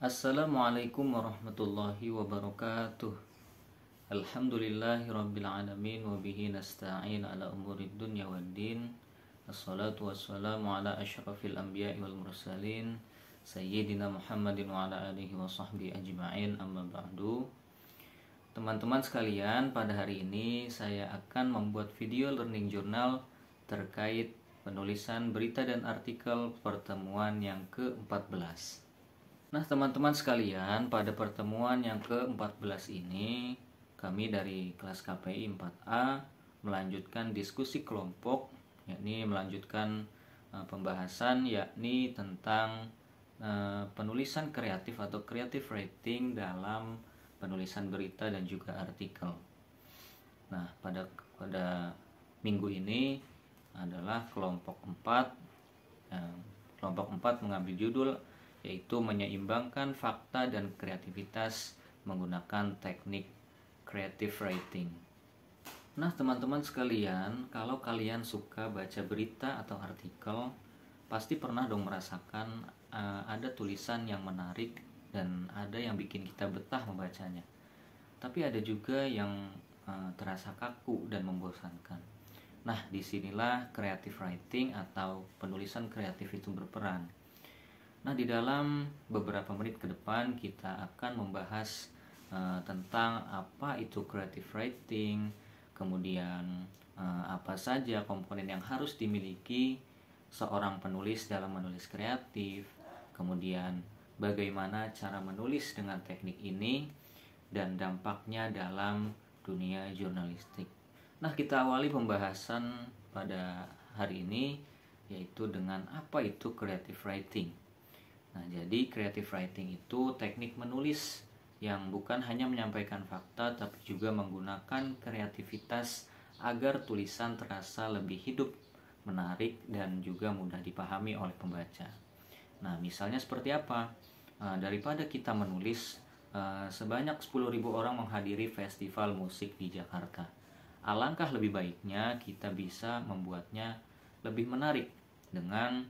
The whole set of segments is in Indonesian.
Assalamualaikum warahmatullahi wabarakatuh. Alhamdulillahirabbil alamin wa bihi nasta'in ala umurid dunya waddin. Assalatu wassalamu ala asyrafil anbiya'i wal mursalin sayyidina Muhammadin wa ala alihi wa sahbihi ajma'in, amma ba'du. Teman-teman sekalian, pada hari ini saya akan membuat video learning journal terkait penulisan berita dan artikel pertemuan yang ke-14. Nah, teman-teman sekalian, pada pertemuan yang ke-14 ini kami dari kelas KPI 4A melanjutkan diskusi kelompok, yakni melanjutkan pembahasan yakni tentang penulisan kreatif atau creative writing dalam penulisan berita dan juga artikel. Nah, pada minggu ini adalah kelompok 4. Kelompok 4 mengambil judul yaitu menyeimbangkan fakta dan kreativitas menggunakan teknik creative writing. Nah, teman-teman sekalian, kalau kalian suka baca berita atau artikel, pasti pernah dong merasakan ada tulisan yang menarik dan ada yang bikin kita betah membacanya. Tapi ada juga yang terasa kaku dan membosankan. Nah, disinilah creative writing atau penulisan kreatif itu berperan. Nah, di dalam beberapa menit ke depan kita akan membahas tentang apa itu creative writing, kemudian apa saja komponen yang harus dimiliki seorang penulis dalam menulis kreatif, kemudian bagaimana cara menulis dengan teknik ini, dan dampaknya dalam dunia jurnalistik. Nah, kita awali pembahasan pada hari ini yaitu dengan apa itu creative writing. Nah, jadi creative writing itu teknik menulis yang bukan hanya menyampaikan fakta tapi juga menggunakan kreativitas agar tulisan terasa lebih hidup, menarik, dan juga mudah dipahami oleh pembaca. Nah, misalnya seperti apa? Daripada kita menulis sebanyak 10.000 orang menghadiri festival musik di Jakarta, alangkah lebih baiknya kita bisa membuatnya lebih menarik dengan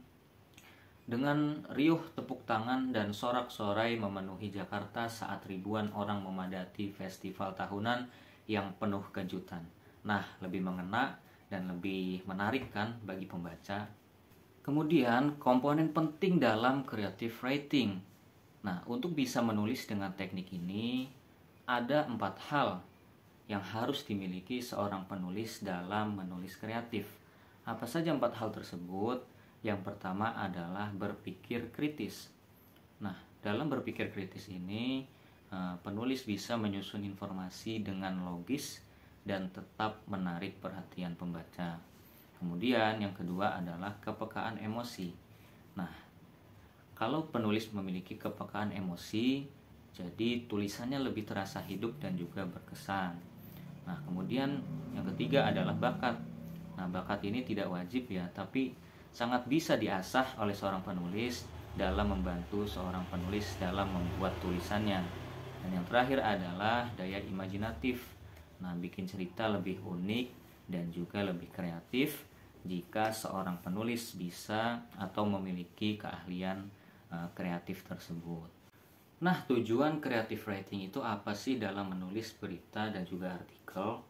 riuh tepuk tangan dan sorak-sorai memenuhi Jakarta saat ribuan orang memadati festival tahunan yang penuh kejutan. Nah, lebih mengena dan lebih menarik kan bagi pembaca. Kemudian, komponen penting dalam creative writing. Nah, untuk bisa menulis dengan teknik ini, ada 4 hal yang harus dimiliki seorang penulis dalam menulis kreatif. Apa saja 4 hal tersebut? Yang pertama adalah berpikir kritis. Nah, dalam berpikir kritis ini, penulis bisa menyusun informasi dengan logis dan tetap menarik perhatian pembaca. Kemudian yang kedua adalah kepekaan emosi. Nah, kalau penulis memiliki kepekaan emosi, jadi tulisannya lebih terasa hidup dan juga berkesan. Nah, kemudian yang ketiga adalah bakat. Nah, bakat ini tidak wajib ya, tapi sangat bisa diasah oleh seorang penulis dalam membantu seorang penulis dalam membuat tulisannya. Dan yang terakhir adalah daya imajinatif. Nah, bikin cerita lebih unik dan juga lebih kreatif jika seorang penulis bisa atau memiliki keahlian kreatif tersebut. Nah, tujuan creative writing itu apa sih dalam menulis berita dan juga artikel?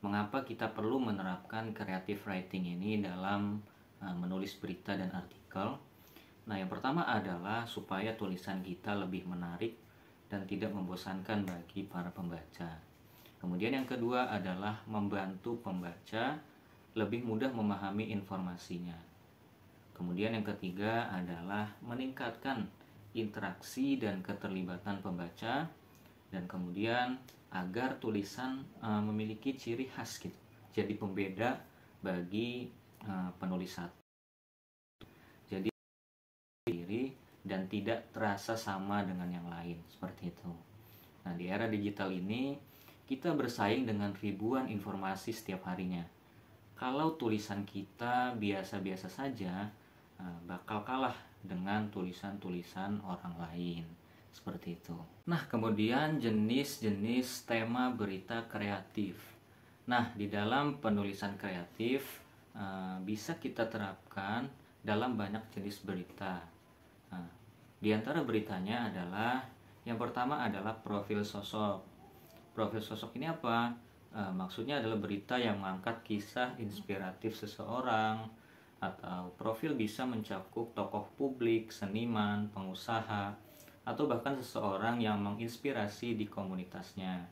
Mengapa kita perlu menerapkan creative writing ini dalam menulis berita dan artikel? Nah, yang pertama adalah supaya tulisan kita lebih menarik dan tidak membosankan bagi para pembaca. Kemudian yang kedua adalah membantu pembaca lebih mudah memahami informasinya. Kemudian yang ketiga adalah meningkatkan interaksi dan keterlibatan pembaca, dan kemudian agar tulisan memiliki ciri khas gitu, jadi pembeda bagi penulis satu, jadi diri dan tidak terasa sama dengan yang lain, seperti itu. Nah, di era digital ini kita bersaing dengan ribuan informasi setiap harinya. Kalau tulisan kita biasa-biasa saja, bakal kalah dengan tulisan-tulisan orang lain, seperti itu. Nah, kemudian jenis-jenis tema berita kreatif. Nah, di dalam penulisan kreatif bisa kita terapkan dalam banyak jenis berita. Nah, Di antara beritanya adalah yang pertama adalah profil sosok. Profil sosok ini apa? Maksudnya adalah berita yang mengangkat kisah inspiratif seseorang, atau profil bisa mencakup tokoh publik, seniman, pengusaha, atau bahkan seseorang yang menginspirasi di komunitasnya.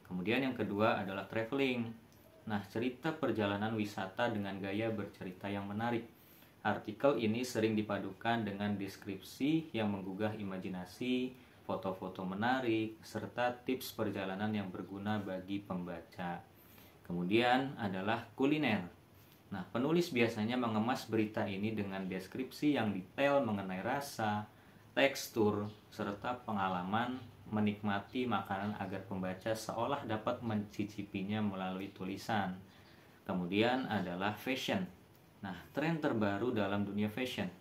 Kemudian yang kedua adalah traveling. Nah, cerita perjalanan wisata dengan gaya bercerita yang menarik. Artikel ini sering dipadukan dengan deskripsi yang menggugah imajinasi, foto-foto menarik, serta tips perjalanan yang berguna bagi pembaca. Kemudian adalah kuliner. Nah, penulis biasanya mengemas berita ini dengan deskripsi yang detail mengenai rasa, tekstur, serta pengalaman menikmati makanan agar pembaca seolah dapat mencicipinya melalui tulisan. Kemudian adalah fashion. Nah, tren terbaru dalam dunia fashion.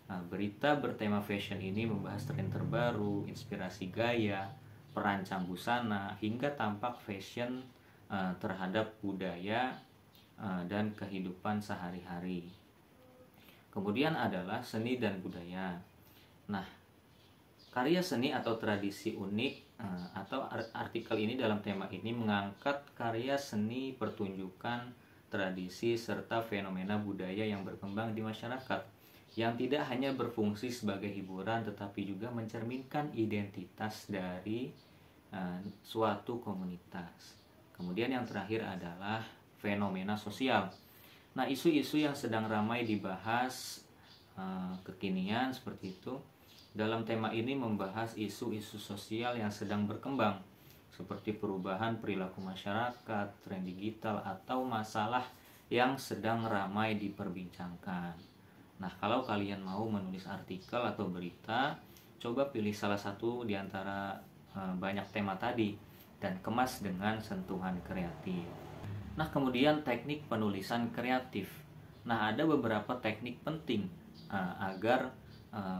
Nah, berita bertema fashion ini membahas tren terbaru, inspirasi gaya, perancang busana, hingga tampak fashion terhadap budaya dan kehidupan sehari-hari. Kemudian adalah seni dan budaya. Nah, karya seni atau tradisi unik atau artikel ini dalam tema ini mengangkat karya seni, pertunjukan, tradisi, serta fenomena budaya yang berkembang di masyarakat, yang tidak hanya berfungsi sebagai hiburan tetapi juga mencerminkan identitas dari suatu komunitas. Kemudian yang terakhir adalah fenomena sosial. Nah, isu-isu yang sedang ramai dibahas kekinian seperti itu. Dalam tema ini membahas isu-isu sosial yang sedang berkembang, seperti perubahan perilaku masyarakat, tren digital, atau masalah yang sedang ramai diperbincangkan. Nah, kalau kalian mau menulis artikel atau berita, coba pilih salah satu di antara banyak tema tadi dan kemas dengan sentuhan kreatif. Nah, kemudian teknik penulisan kreatif. Nah, ada beberapa teknik penting agar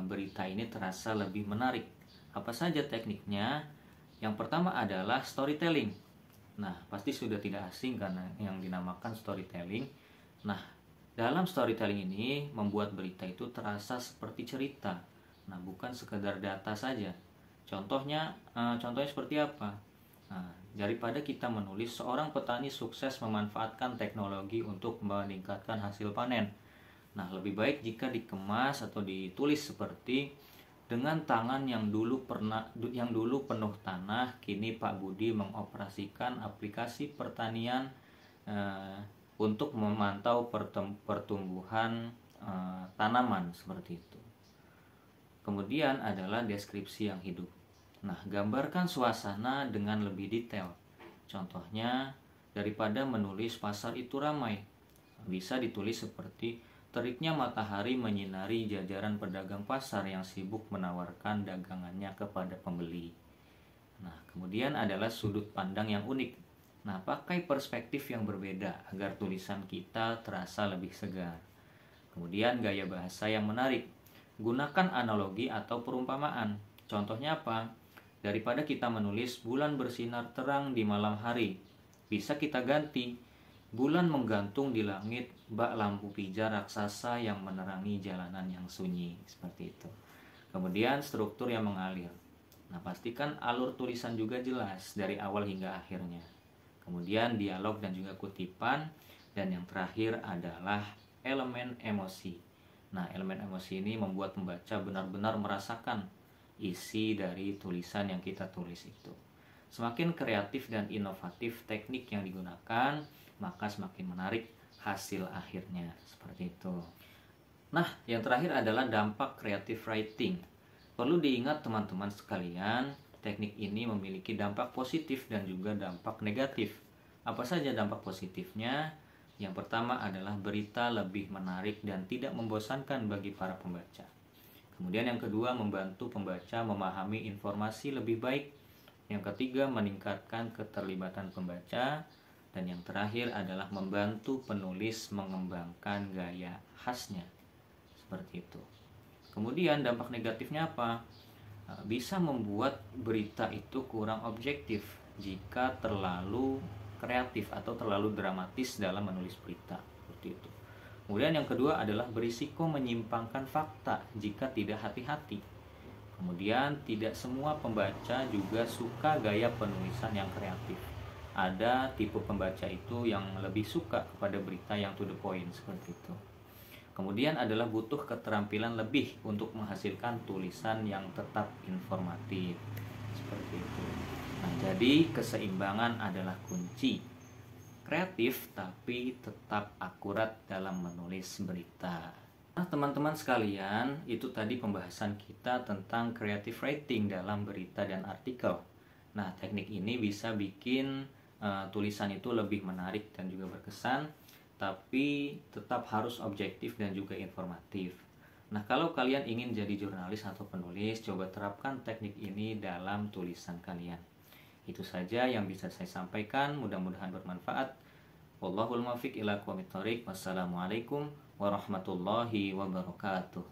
berita ini terasa lebih menarik. Apa saja tekniknya? Yang pertama adalah storytelling. Nah, pasti sudah tidak asing karena yang dinamakan storytelling. Nah, dalam storytelling ini membuat berita itu terasa seperti cerita. Nah, bukan sekedar data saja. Contohnya seperti apa? Nah, daripada kita menulis seorang petani sukses memanfaatkan teknologi untuk meningkatkan hasil panen. Nah, lebih baik jika dikemas atau ditulis seperti dengan tangan yang dulu penuh tanah, kini Pak Budi mengoperasikan aplikasi pertanian untuk memantau pertumbuhan tanaman seperti itu. Kemudian adalah deskripsi yang hidup. Nah, gambarkan suasana dengan lebih detail. Contohnya, daripada menulis pasar itu ramai, bisa ditulis seperti teriknya matahari menyinari jajaran pedagang pasar yang sibuk menawarkan dagangannya kepada pembeli. Nah, kemudian adalah sudut pandang yang unik. Nah, pakai perspektif yang berbeda agar tulisan kita terasa lebih segar. Kemudian gaya bahasa yang menarik. Gunakan analogi atau perumpamaan. Contohnya apa? Daripada kita menulis bulan bersinar terang di malam hari, bisa kita ganti bulan menggantung di langit bak lampu pijar raksasa yang menerangi jalanan yang sunyi, seperti itu. Kemudian struktur yang mengalir. Nah, pastikan alur tulisan juga jelas dari awal hingga akhirnya. Kemudian dialog dan juga kutipan. Dan yang terakhir adalah elemen emosi. Nah, elemen emosi ini membuat pembaca benar-benar merasakan isi dari tulisan yang kita tulis itu. Semakin kreatif dan inovatif teknik yang digunakan, maka semakin menarik hasil akhirnya, seperti itu. Nah, yang terakhir adalah dampak creative writing. Perlu diingat teman-teman sekalian, teknik ini memiliki dampak positif dan juga dampak negatif. Apa saja dampak positifnya? Yang pertama adalah berita lebih menarik dan tidak membosankan bagi para pembaca. Kemudian yang kedua, membantu pembaca memahami informasi lebih baik. Yang ketiga, meningkatkan keterlibatan pembaca. Dan yang terakhir adalah membantu penulis mengembangkan gaya khasnya. Seperti itu. Kemudian dampak negatifnya apa? Bisa membuat berita itu kurang objektif jika terlalu kreatif atau terlalu dramatis dalam menulis berita. Seperti itu. Kemudian yang kedua adalah berisiko menyimpangkan fakta jika tidak hati-hati. Kemudian tidak semua pembaca juga suka gaya penulisan yang kreatif. Ada tipe pembaca itu yang lebih suka kepada berita yang to the point seperti itu. Kemudian adalah butuh keterampilan lebih untuk menghasilkan tulisan yang tetap informatif. Seperti itu. Nah, jadi keseimbangan adalah kunci. Kreatif tapi tetap akurat dalam menulis berita. Nah, teman-teman sekalian, itu tadi pembahasan kita tentang creative writing dalam berita dan artikel. Nah, teknik ini bisa bikin tulisan itu lebih menarik dan juga berkesan, tapi tetap harus objektif dan juga informatif. Nah, kalau kalian ingin jadi jurnalis atau penulis, coba terapkan teknik ini dalam tulisan kalian. Itu saja yang bisa saya sampaikan, mudah-mudahan bermanfaat. Wallahul muwaffiq ila aqwamit thoriq. Wassalamualaikum warahmatullahi wabarakatuh.